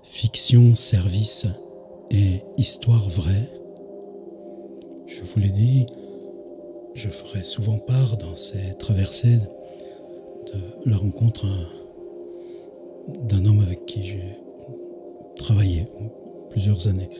Fiction, service et histoire vraie. Je vous l'ai dit, je ferai souvent part dans ces traversées de la rencontre d'un homme avec qui j'ai travaillé plusieurs années,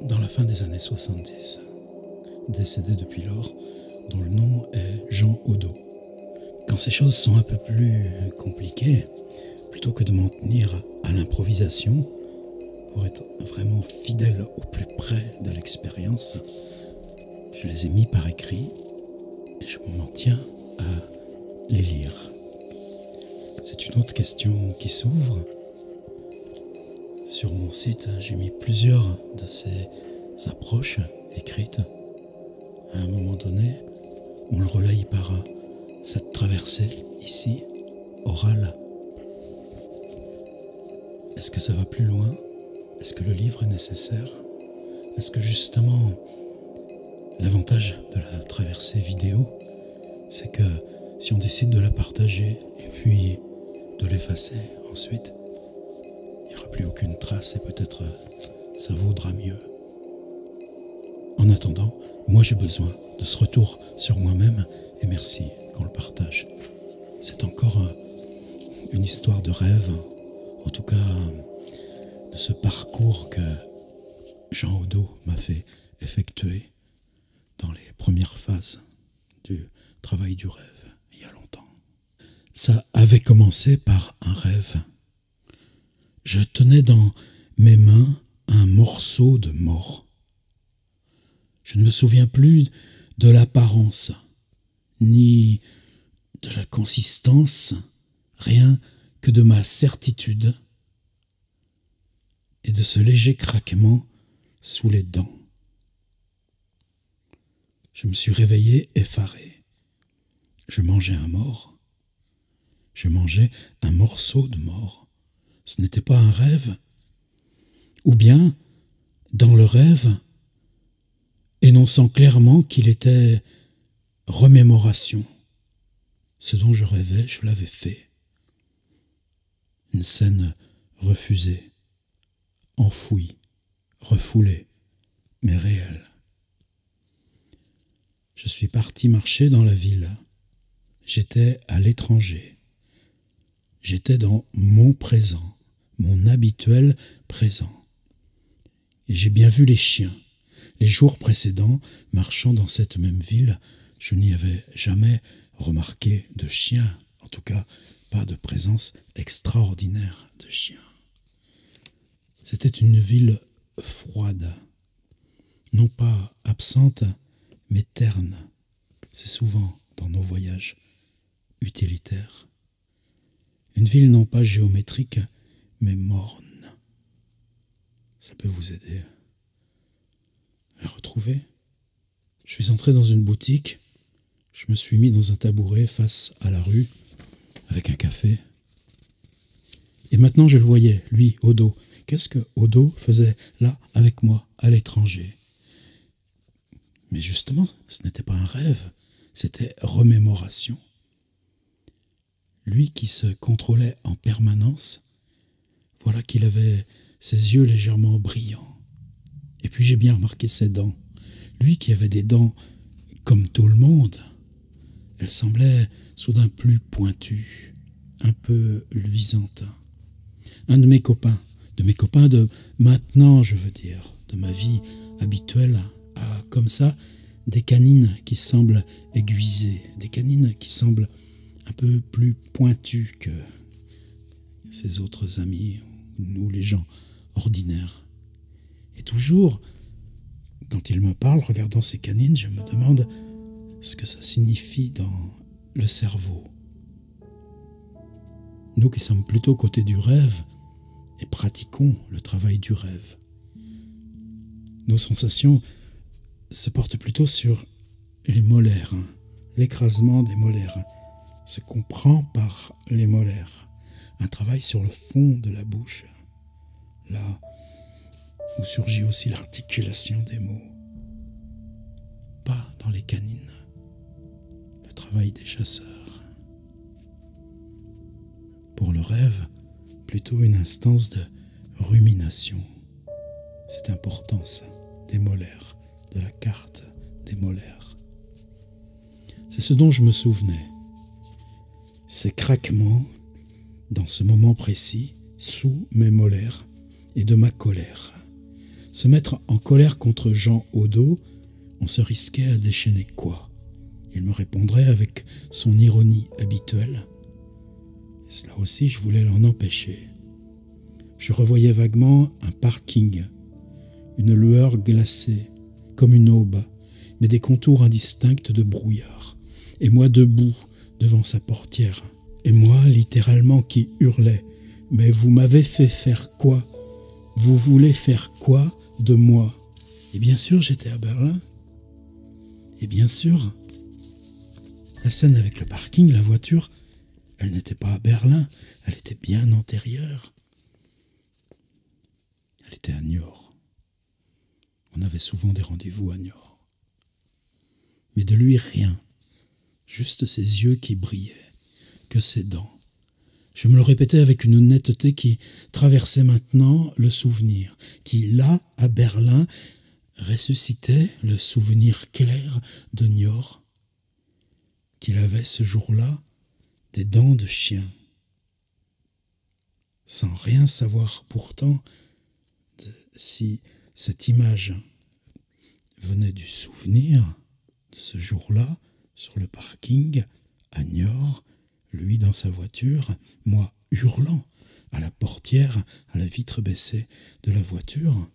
dans la fin des années 70, décédé depuis lors, dont le nom est Jean Odo. Quand ces choses sont un peu plus compliquées, plutôt que de m'en tenir à l'improvisation, pour être vraiment fidèle au plus près de l'expérience, je les ai mis par écrit et je m'en tiens à les lire. C'est une autre question qui s'ouvre. Sur mon site, j'ai mis plusieurs de ces approches écrites. À un moment donné, on le relaye par cette traversée ici, orale. Est-ce que ça va plus loin? Est-ce que le livre est nécessaire? Est-ce que justement, l'avantage de la traversée vidéo, c'est que si on décide de la partager et puis de l'effacer ensuite, il n'y aura plus aucune trace et peut-être ça vaudra mieux. En attendant, moi j'ai besoin de ce retour sur moi-même et merci qu'on le partage. C'est encore une histoire de rêve, en tout cas de ce parcours que Jean Odo m'a fait effectuer dans les premières phases du travail du rêve, il y a longtemps. Ça avait commencé par un rêve. Je tenais dans mes mains un morceau de mort. Je ne me souviens plus de l'apparence, ni de la consistance, rien que de ma certitude et de ce léger craquement sous les dents. Je me suis réveillé effaré. Je mangeais un mort. Je mangeais un morceau de mort. Ce n'était pas un rêve. Ou bien, dans le rêve, énonçant clairement qu'il était remémoration. Ce dont je rêvais, je l'avais fait. Une scène refusée, enfouie, refoulée, mais réelle. Je suis parti marcher dans la ville. J'étais à l'étranger. J'étais dans mon présent, mon habituel présent. Et j'ai bien vu les chiens. Les jours précédents, marchant dans cette même ville, je n'y avais jamais remarqué de chiens, en tout cas pas de présence extraordinaire de chiens. C'était une ville froide, non pas absente, mais terne. C'est souvent dans nos voyages utilitaires. Une ville non pas géométrique, mais morne. Ça peut vous aider à la retrouver. Je suis entré dans une boutique, je me suis mis dans un tabouret face à la rue, avec un café. Et maintenant je le voyais, lui, Odo. Qu'est-ce que Odo faisait là, avec moi, à l'étranger? Mais justement, ce n'était pas un rêve, c'était remémoration. Lui qui se contrôlait en permanence, voilà qu'il avait ses yeux légèrement brillants. Et puis j'ai bien remarqué ses dents. Lui qui avait des dents comme tout le monde, elles semblaient soudain plus pointues, un peu luisantes. Un de mes copains de maintenant, je veux dire, de ma vie habituelle, a comme ça des canines qui semblent aiguisées, des canines qui semblent un peu plus pointues que ses autres amis, nous les gens ordinaires. Et toujours, quand il me parle, regardant ses canines, je me demande ce que ça signifie dans le cerveau. Nous qui sommes plutôt côté du rêve et pratiquons le travail du rêve, nos sensations se portent plutôt sur les molaires, l'écrasement des molaires, ce qu'on prend par les molaires, un travail sur le fond de la bouche, là où surgit aussi l'articulation des mots, pas dans les canines, le travail des chasseurs. Pour le rêve, plutôt une instance de rumination. C'est important ça, des molaires, de la carte des molaires. C'est ce dont je me souvenais. Ces craquements, dans ce moment précis, sous mes molaires et de ma colère. Se mettre en colère contre Jean Odo, on se risquait à déchaîner quoi? Il me répondrait avec son ironie habituelle. Et cela aussi, je voulais l'en empêcher. Je revoyais vaguement un parking, une lueur glacée, comme une aube, mais des contours indistincts de brouillard. Et moi debout, devant sa portière. Et moi, littéralement, qui hurlais. Mais vous m'avez fait faire quoi? Vous voulez faire quoi de moi? Et bien sûr, j'étais à Berlin. Et bien sûr, la scène avec le parking, la voiture, elle n'était pas à Berlin, elle était bien antérieure. Elle était à Niort. On avait souvent des rendez-vous à Niort. Mais de lui, rien. Juste ses yeux qui brillaient, que ses dents. Je me le répétais avec une netteté qui traversait maintenant le souvenir, qui, là, à Berlin, ressuscitait le souvenir clair de Niort, qu'il avait ce jour-là des dents de chien. Sans rien savoir pourtant si cette image venait du souvenir de ce jour-là, sur le parking, à Niort, lui dans sa voiture, moi hurlant à la portière, à la vitre baissée de la voiture,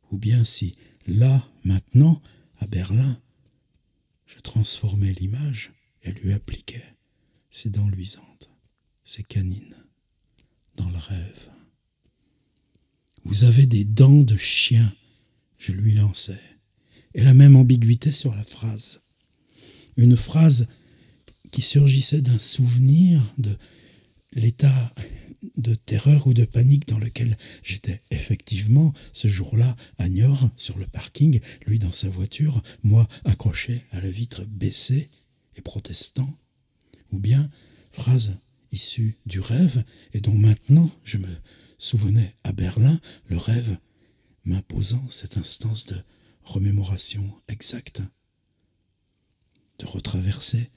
ou bien si, là, maintenant, à Berlin, je transformais l'image et lui appliquais ses dents luisantes, ses canines, dans le rêve. Vous avez des dents de chien, je lui lançais, et la même ambiguïté sur la phrase. Une phrase qui surgissait d'un souvenir de l'état de terreur ou de panique dans lequel j'étais effectivement ce jour-là à Niort, sur le parking, lui dans sa voiture, moi accroché à la vitre baissée et protestant. Ou bien phrase issue du rêve et dont maintenant je me souvenais à Berlin, le rêve m'imposant cette instance de remémoration exacte, de retraverser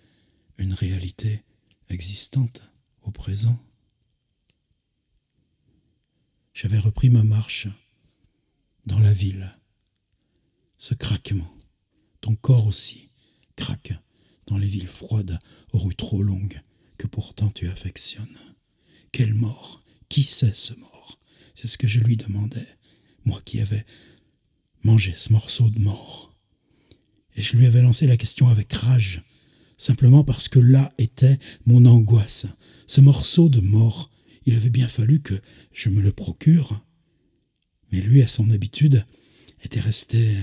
une réalité existante au présent. J'avais repris ma marche dans la ville. Ce craquement, ton corps aussi craque dans les villes froides aux rues trop longues que pourtant tu affectionnes. Quelle mort? Qui c'est ce mort? C'est ce que je lui demandais, moi qui avais mangé ce morceau de mort. Et je lui avais lancé la question avec rage, simplement parce que là était mon angoisse. Ce morceau de mort, il avait bien fallu que je me le procure. Mais lui, à son habitude, était resté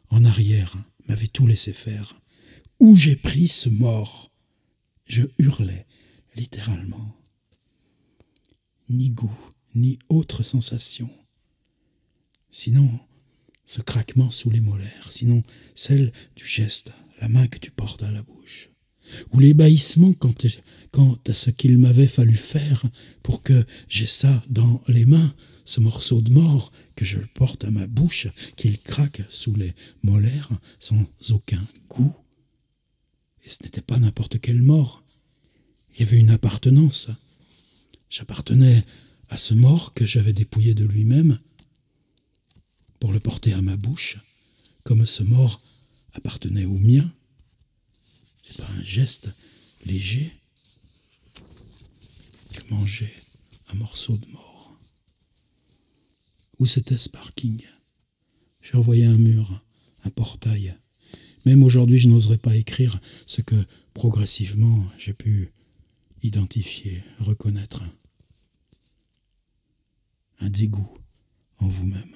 en arrière, m'avait tout laissé faire. Où j'ai pris ce mort? Je hurlais, littéralement. Ni goût, ni autre sensation. Sinon, ce craquement sous les molaires, sinon celle du geste, la main que tu portes à la bouche. Ou l'ébahissement quant à ce qu'il m'avait fallu faire pour que j'aie ça dans les mains, ce morceau de mort, que je le porte à ma bouche, qu'il craque sous les molaires sans aucun goût. Et ce n'était pas n'importe quelle mort. Il y avait une appartenance. J'appartenais à ce mort que j'avais dépouillé de lui-même pour le porter à ma bouche, comme ce mort appartenait au mien. C'est pas un geste léger que manger un morceau de mort. Où c'était ce parking? Je revoyais un mur, un portail. Même aujourd'hui, je n'oserais pas écrire ce que progressivement j'ai pu identifier, reconnaître. Un dégoût en vous-même.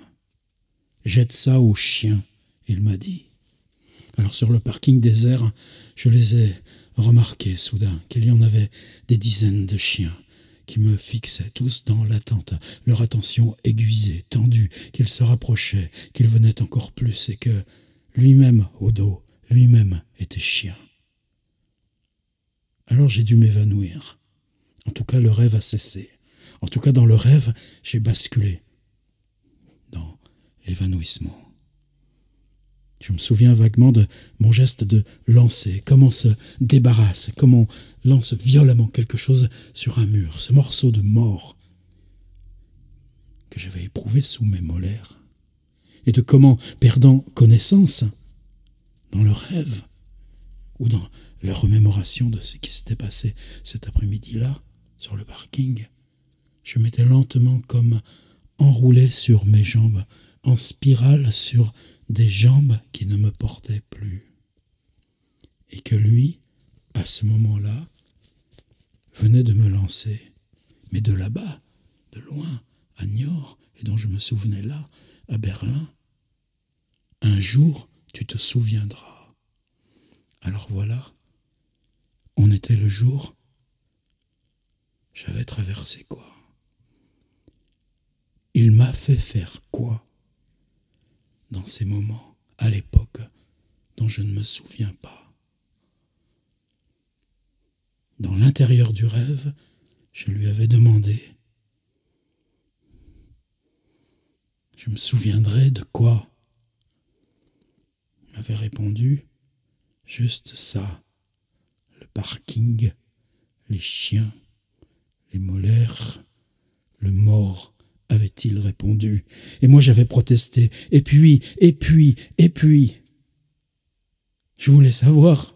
Jette ça aux chiens, il m'a dit. Alors sur le parking désert, je les ai remarqués soudain, qu'il y en avait des dizaines de chiens qui me fixaient tous dans l'attente, leur attention aiguisée, tendue, qu'ils se rapprochaient, qu'ils venaient encore plus, et que lui-même, au dos, lui-même était chien. Alors j'ai dû m'évanouir. En tout cas, le rêve a cessé. En tout cas, dans le rêve, j'ai basculé l'évanouissement. Je me souviens vaguement de mon geste de lancer, comment on se débarrasse, comment on lance violemment quelque chose sur un mur, ce morceau de mort que j'avais éprouvé sous mes molaires, et de comment, perdant connaissance dans le rêve ou dans la remémoration de ce qui s'était passé cet après-midi-là sur le parking, je m'étais lentement comme enroulé sur mes jambes, en spirale sur des jambes qui ne me portaient plus. Et que lui, à ce moment-là, venait de me lancer, mais de là-bas, de loin, à Niort, et dont je me souvenais là, à Berlin. Un jour, tu te souviendras. Alors voilà, on était le jour, j'avais traversé quoi? Il m'a fait faire quoi dans ces moments, à l'époque, dont je ne me souviens pas? Dans l'intérieur du rêve, je lui avais demandé « Je me souviendrai de quoi ?» Il m'avait répondu « Juste ça, le parking, les chiens, les molaires, le mort. » avait-il répondu. Et moi j'avais protesté. Et puis. Je voulais savoir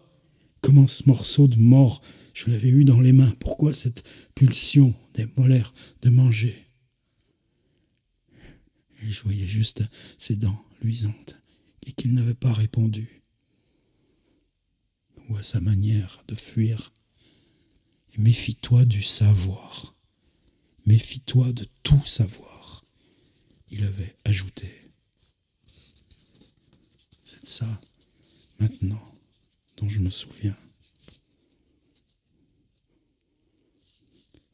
comment ce morceau de mort, je l'avais eu dans les mains. Pourquoi cette pulsion des molaires de manger? Et je voyais juste ses dents luisantes et qu'il n'avait pas répondu. Ou à sa manière de fuir. Et méfie-toi du savoir. Méfie-toi de tout savoir, il avait ajouté. C'est de ça, maintenant, dont je me souviens.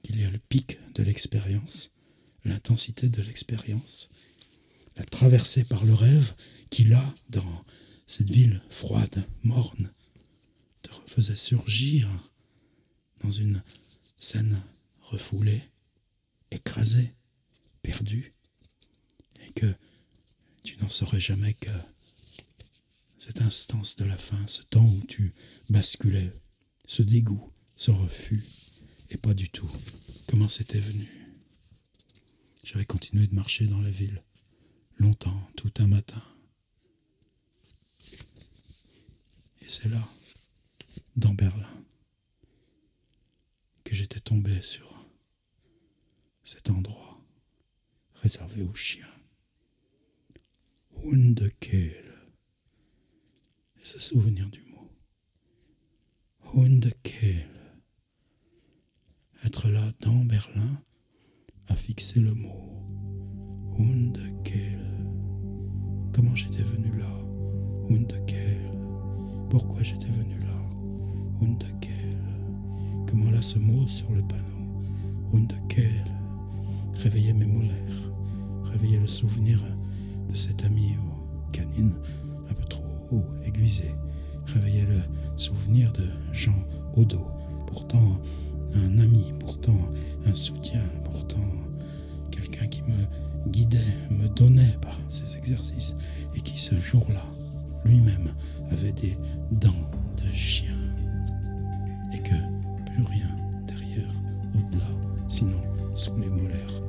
Qu'il y a le pic de l'expérience, l'intensité de l'expérience, la traversée par le rêve qui, là, dans cette ville froide, morne, te faisait surgir dans une scène refoulée, écrasé, perdu, et que tu n'en saurais jamais que cette instance de la fin, ce temps où tu basculais, ce dégoût, ce refus, et pas du tout comment c'était venu. J'avais continué de marcher dans la ville, longtemps, tout un matin. Et c'est là, dans Berlin, que j'étais tombé sur cet endroit réservé aux chiens. Hundekehle. Et ce souvenir du mot. Hundekehle. Être là dans Berlin a fixé le mot. Hundekehle. Comment j'étais venu là? Hundekehle. Pourquoi j'étais venu là? Hundekehle. Comment là ce mot sur le panneau? Hundekehle. Réveillait mes molaires, réveillait le souvenir de cet ami aux canines un peu trop aiguisées, réveillait le souvenir de Jean au dos, pourtant un ami, pourtant un soutien, pourtant quelqu'un qui me guidait, me donnait par ces exercices et qui ce jour-là, lui-même, avait des dents de chien et que plus rien derrière, au-delà, sinon sous les molaires,